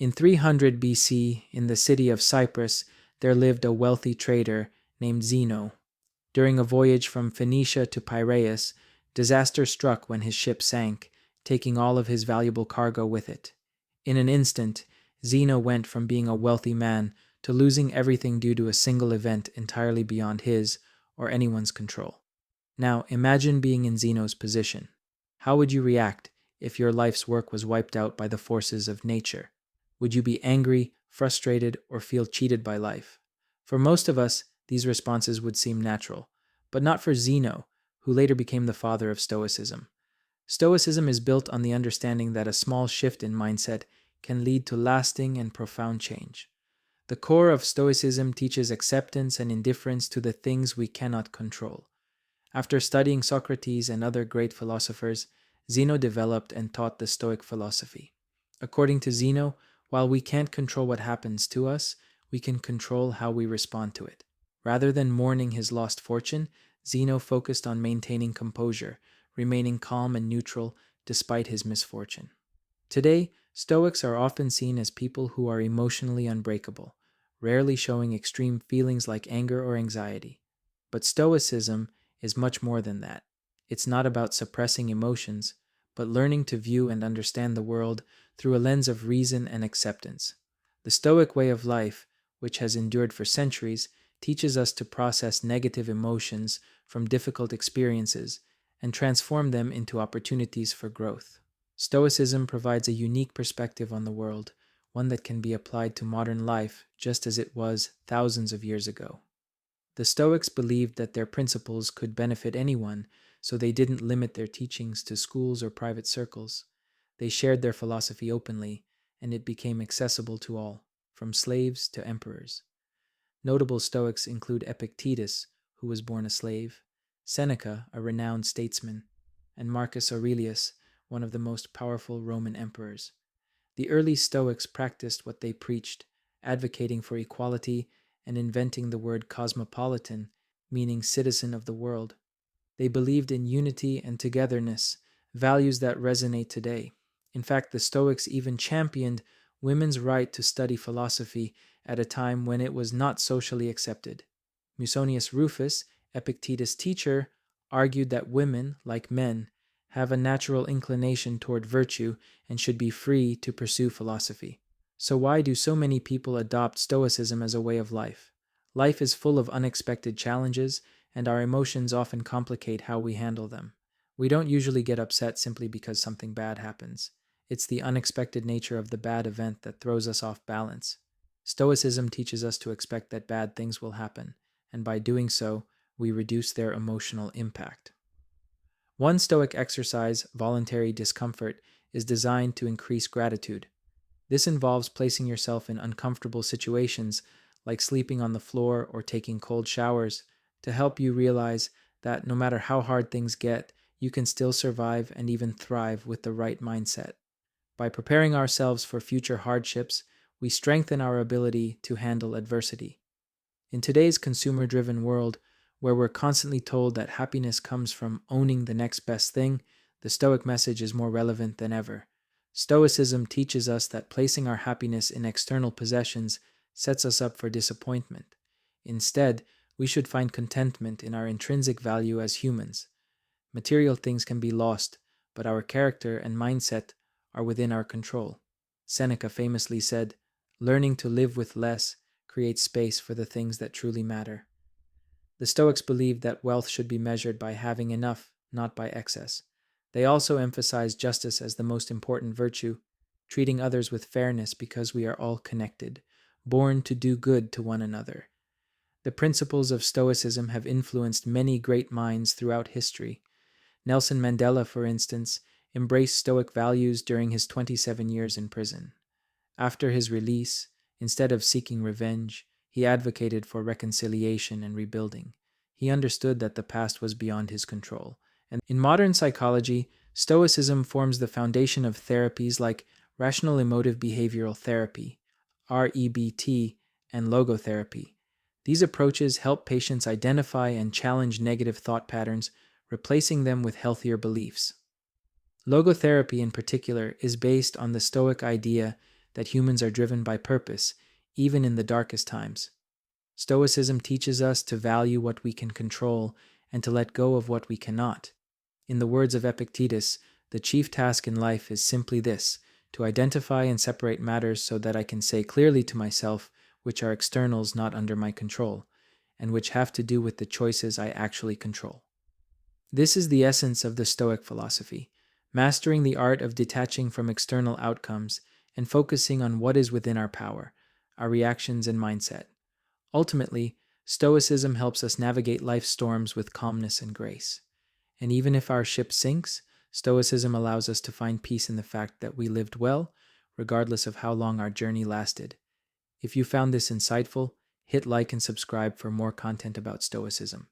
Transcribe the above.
In 300 BC, in the city of Cyprus, there lived a wealthy trader named Zeno. During a voyage from Phoenicia to Piraeus, disaster struck when his ship sank, taking all of his valuable cargo with it. In an instant, Zeno went from being a wealthy man to losing everything due to a single event entirely beyond his or anyone's control. Now, imagine being in Zeno's position. How would you react if your life's work was wiped out by the forces of nature? Would you be angry, frustrated, or feel cheated by life? For most of us, these responses would seem natural, but not for Zeno, who later became the father of Stoicism. Stoicism is built on the understanding that a small shift in mindset can lead to lasting and profound change. The core of Stoicism teaches acceptance and indifference to the things we cannot control. After studying Socrates and other great philosophers, Zeno developed and taught the Stoic philosophy. According to Zeno, while we can't control what happens to us, we can control how we respond to it. Rather than mourning his lost fortune, Zeno focused on maintaining composure, remaining calm and neutral despite his misfortune. Today, Stoics are often seen as people who are emotionally unbreakable, rarely showing extreme feelings like anger or anxiety. But Stoicism is much more than that. It's not about suppressing emotions, but learning to view and understand the world through a lens of reason and acceptance. The Stoic way of life, which has endured for centuries, teaches us to process negative emotions from difficult experiences and transform them into opportunities for growth. Stoicism provides a unique perspective on the world, one that can be applied to modern life just as it was thousands of years ago. The Stoics believed that their principles could benefit anyone, so they didn't limit their teachings to schools or private circles. They shared their philosophy openly, and it became accessible to all, from slaves to emperors. Notable Stoics include Epictetus, who was born a slave, Seneca, a renowned statesman, and Marcus Aurelius, one of the most powerful Roman emperors. The early Stoics practiced what they preached, advocating for equality and inventing the word cosmopolitan, meaning citizen of the world. They believed in unity and togetherness, values that resonate today. In fact, the Stoics even championed women's right to study philosophy at a time when it was not socially accepted. Musonius Rufus, Epictetus' teacher, argued that women, like men, have a natural inclination toward virtue and should be free to pursue philosophy. So why do so many people adopt Stoicism as a way of life? Life is full of unexpected challenges, and our emotions often complicate how we handle them. We don't usually get upset simply because something bad happens. It's the unexpected nature of the bad event that throws us off balance. Stoicism teaches us to expect that bad things will happen, and by doing so, we reduce their emotional impact. One Stoic exercise, voluntary discomfort, is designed to increase gratitude. This involves placing yourself in uncomfortable situations, like sleeping on the floor or taking cold showers, to help you realize that no matter how hard things get, you can still survive and even thrive with the right mindset. By preparing ourselves for future hardships, we strengthen our ability to handle adversity. In today's consumer-driven world, where we're constantly told that happiness comes from owning the next best thing, the Stoic message is more relevant than ever. Stoicism teaches us that placing our happiness in external possessions sets us up for disappointment. Instead, we should find contentment in our intrinsic value as humans. Material things can be lost, but our character and mindset are within our control. Seneca famously said, "Learning to live with less creates space for the things that truly matter." The Stoics believed that wealth should be measured by having enough, not by excess. They also emphasized justice as the most important virtue, treating others with fairness because we are all connected, born to do good to one another. The principles of Stoicism have influenced many great minds throughout history. Nelson Mandela, for instance, embraced Stoic values during his 27 years in prison. After his release, instead of seeking revenge, he advocated for reconciliation and rebuilding. He understood that the past was beyond his control. And in modern psychology, Stoicism forms the foundation of therapies like rational emotive behavioral therapy, REBT, and logotherapy. These approaches help patients identify and challenge negative thought patterns, replacing them with healthier beliefs. Logotherapy in particular is based on the Stoic idea that humans are driven by purpose, even in the darkest times. Stoicism teaches us to value what we can control and to let go of what we cannot. In the words of Epictetus, the chief task in life is simply this: to identify and separate matters so that I can say clearly to myself which are externals not under my control, and which have to do with the choices I actually control. This is the essence of the Stoic philosophy, mastering the art of detaching from external outcomes and focusing on what is within our power, our reactions and mindset. Ultimately, Stoicism helps us navigate life's storms with calmness and grace. And even if our ship sinks, Stoicism allows us to find peace in the fact that we lived well, regardless of how long our journey lasted. If you found this insightful, hit like and subscribe for more content about Stoicism.